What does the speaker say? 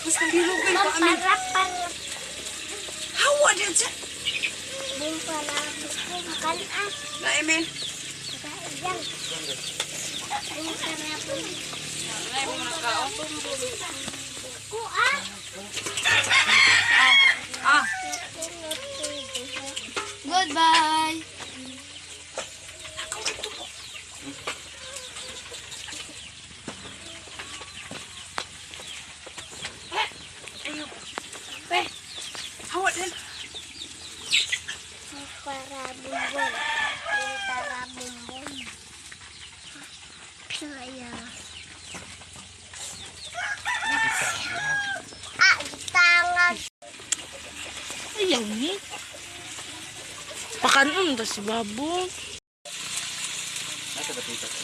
Mas nagilugay ko amin. Para. Hawa din siya. Bung para makan ah. Na, Emil. Yan. Bung para bung. Ay, mo na kao. Kuha. Ah. Goodbye. Ayun. Pe. Hawa din. Para bumbon. Para bumbon. Saya. Ah, tangan. Ayaw ni. Pakanon ta si Babo. Nasa batita ko.